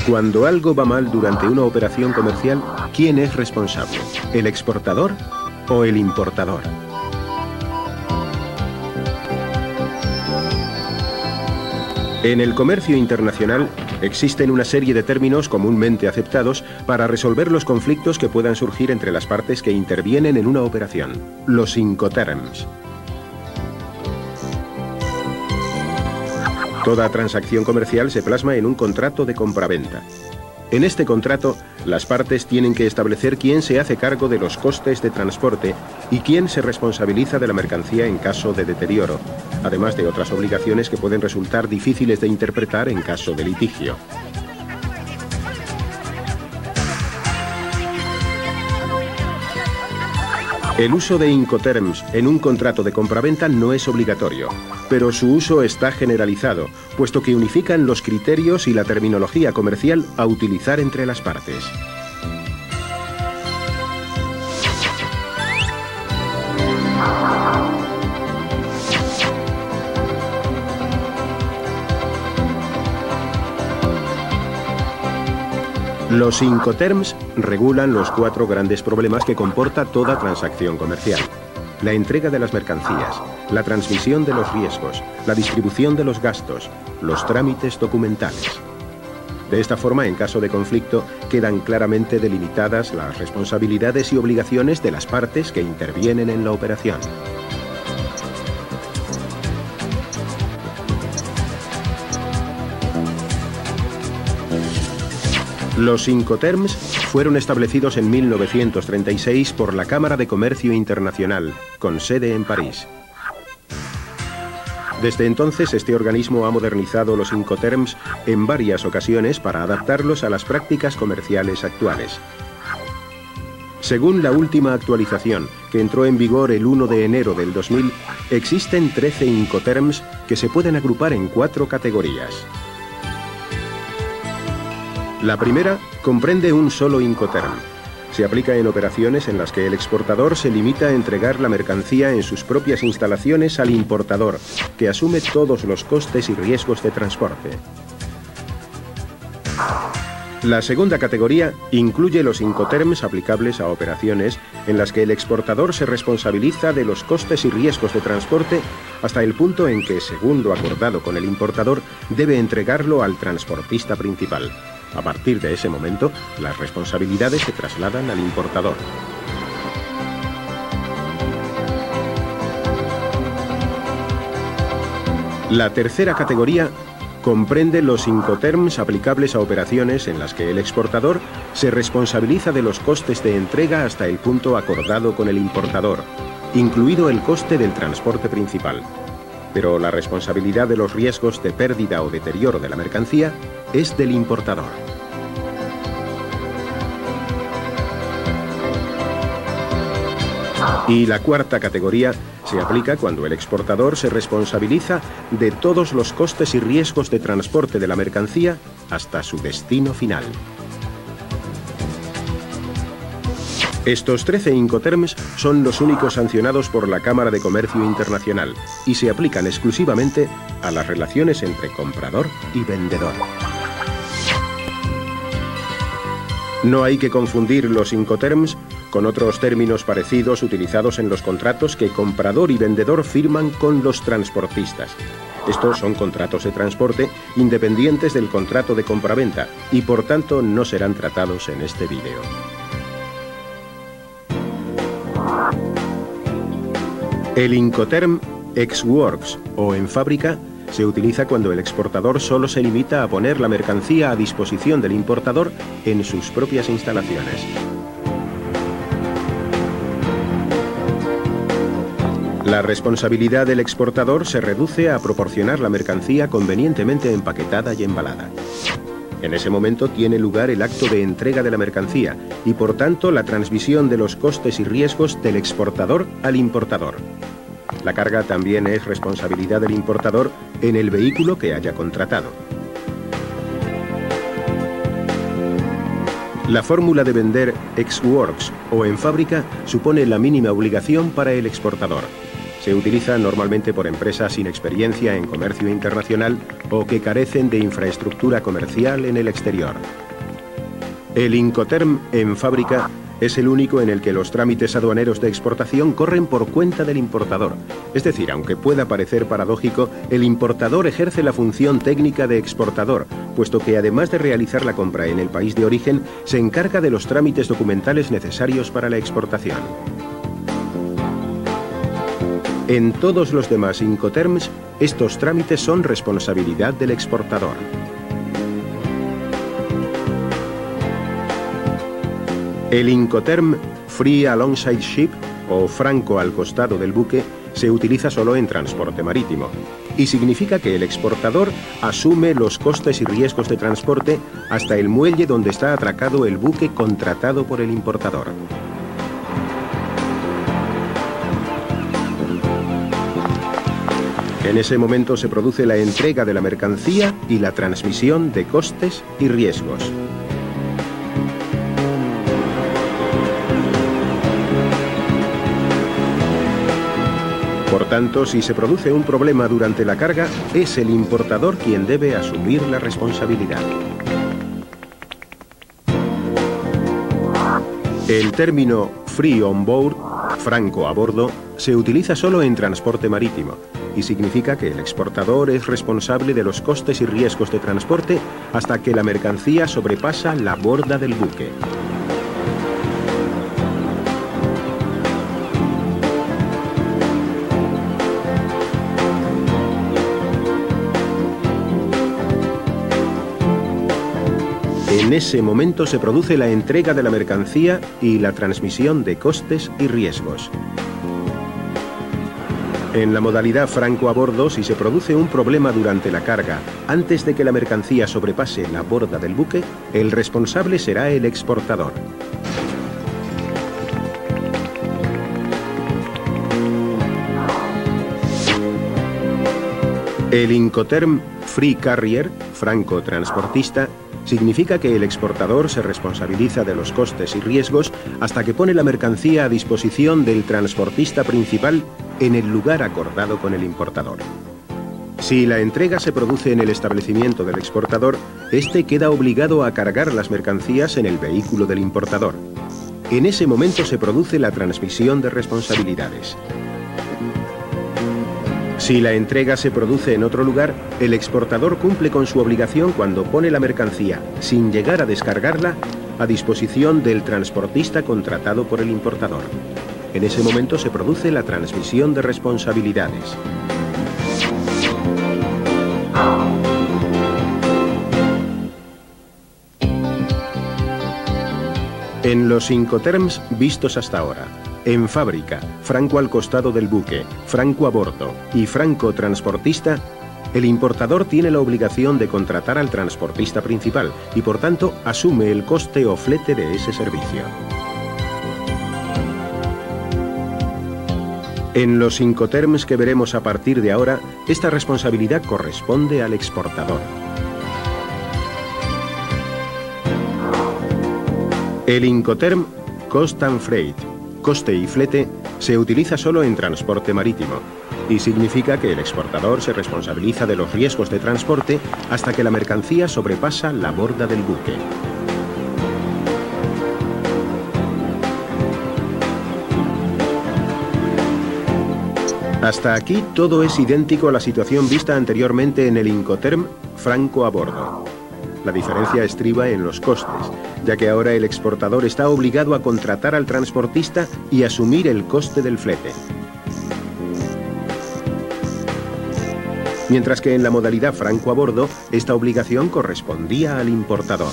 Cuando algo va mal durante una operación comercial, ¿quién es responsable? ¿El exportador o el importador? En el comercio internacional existen una serie de términos comúnmente aceptados para resolver los conflictos que puedan surgir entre las partes que intervienen en una operación, los Incoterms. Toda transacción comercial se plasma en un contrato de compraventa. En este contrato, las partes tienen que establecer quién se hace cargo de los costes de transporte y quién se responsabiliza de la mercancía en caso de deterioro, además de otras obligaciones que pueden resultar difíciles de interpretar en caso de litigio. El uso de Incoterms en un contrato de compraventa no es obligatorio, pero su uso está generalizado, puesto que unifican los criterios y la terminología comercial a utilizar entre las partes. Los Incoterms regulan los 4 grandes problemas que comporta toda transacción comercial: la entrega de las mercancías, la transmisión de los riesgos, la distribución de los gastos, los trámites documentales. De esta forma, en caso de conflicto, quedan claramente delimitadas las responsabilidades y obligaciones de las partes que intervienen en la operación. Los Incoterms fueron establecidos en 1936 por la Cámara de Comercio Internacional, con sede en París. Desde entonces, este organismo ha modernizado los Incoterms en varias ocasiones para adaptarlos a las prácticas comerciales actuales. Según la última actualización, que entró en vigor el 1 de enero del 2000, existen 13 Incoterms que se pueden agrupar en 4 categorías. La primera comprende un solo Incoterm. Se aplica en operaciones en las que el exportador se limita a entregar la mercancía en sus propias instalaciones al importador, que asume todos los costes y riesgos de transporte. La segunda categoría incluye los Incoterms aplicables a operaciones en las que el exportador se responsabiliza de los costes y riesgos de transporte hasta el punto en que, según lo acordado con el importador, debe entregarlo al transportista principal. A partir de ese momento, las responsabilidades se trasladan al importador. La tercera categoría comprende los Incoterms aplicables a operaciones en las que el exportador se responsabiliza de los costes de entrega hasta el punto acordado con el importador, incluido el coste del transporte principal. Pero la responsabilidad de los riesgos de pérdida o deterioro de la mercancía es del importador. Y la cuarta categoría se aplica cuando el exportador se responsabiliza de todos los costes y riesgos de transporte de la mercancía hasta su destino final. Estos 13 Incoterms son los únicos sancionados por la Cámara de Comercio Internacional y se aplican exclusivamente a las relaciones entre comprador y vendedor. No hay que confundir los Incoterms con otros términos parecidos utilizados en los contratos que comprador y vendedor firman con los transportistas. Estos son contratos de transporte independientes del contrato de compraventa y por tanto no serán tratados en este vídeo. El Incoterm ex works o en fábrica se utiliza cuando el exportador solo se limita a poner la mercancía a disposición del importador en sus propias instalaciones. La responsabilidad del exportador se reduce a proporcionar la mercancía convenientemente empaquetada y embalada. En ese momento tiene lugar el acto de entrega de la mercancía y por tanto la transmisión de los costes y riesgos del exportador al importador. La carga también es responsabilidad del importador en el vehículo que haya contratado. La fórmula de vender ex works o en fábrica supone la mínima obligación para el exportador. Se utiliza normalmente por empresas sin experiencia en comercio internacional o que carecen de infraestructura comercial en el exterior. El Incoterm en fábrica es el único en el que los trámites aduaneros de exportación corren por cuenta del importador. Es decir, aunque pueda parecer paradójico, el importador ejerce la función técnica de exportador, puesto que además de realizar la compra en el país de origen, se encarga de los trámites documentales necesarios para la exportación. En todos los demás Incoterms, estos trámites son responsabilidad del exportador. El Incoterm Free Alongside Ship, o franco al costado del buque, se utiliza solo en transporte marítimo y significa que el exportador asume los costes y riesgos de transporte hasta el muelle donde está atracado el buque contratado por el importador. En ese momento se produce la entrega de la mercancía y la transmisión de costes y riesgos. Por tanto, si se produce un problema durante la carga, es el importador quien debe asumir la responsabilidad. El término free on board, franco a bordo, se utiliza solo en transporte marítimo y significa que el exportador es responsable de los costes y riesgos de transporte hasta que la mercancía sobrepasa la borda del buque. En ese momento se produce la entrega de la mercancía y la transmisión de costes y riesgos. En la modalidad franco a bordo, si se produce un problema durante la carga antes de que la mercancía sobrepase la borda del buque, el responsable será el exportador. El Incoterm Free Carrier, franco transportista, significa que el exportador se responsabiliza de los costes y riesgos hasta que pone la mercancía a disposición del transportista principal en el lugar acordado con el importador. Si la entrega se produce en el establecimiento del exportador, éste queda obligado a cargar las mercancías en el vehículo del importador. En ese momento se produce la transmisión de responsabilidades. Si la entrega se produce en otro lugar, el exportador cumple con su obligación cuando pone la mercancía, sin llegar a descargarla, a disposición del transportista contratado por el importador. En ese momento se produce la transmisión de responsabilidades. En los Incoterms vistos hasta ahora, en fábrica, franco al costado del buque, franco a bordo y franco transportista, el importador tiene la obligación de contratar al transportista principal y por tanto asume el coste o flete de ese servicio. En los Incoterms que veremos a partir de ahora, esta responsabilidad corresponde al exportador. El Incoterm Cost and Freight, coste y flete, se utiliza solo en transporte marítimo y significa que el exportador se responsabiliza de los riesgos de transporte hasta que la mercancía sobrepasa la borda del buque. Hasta aquí todo es idéntico a la situación vista anteriormente en el Incoterm franco a bordo. La diferencia estriba en los costes, ya que ahora el exportador está obligado a contratar al transportista y asumir el coste del flete. Mientras que en la modalidad franco a bordo, esta obligación correspondía al importador.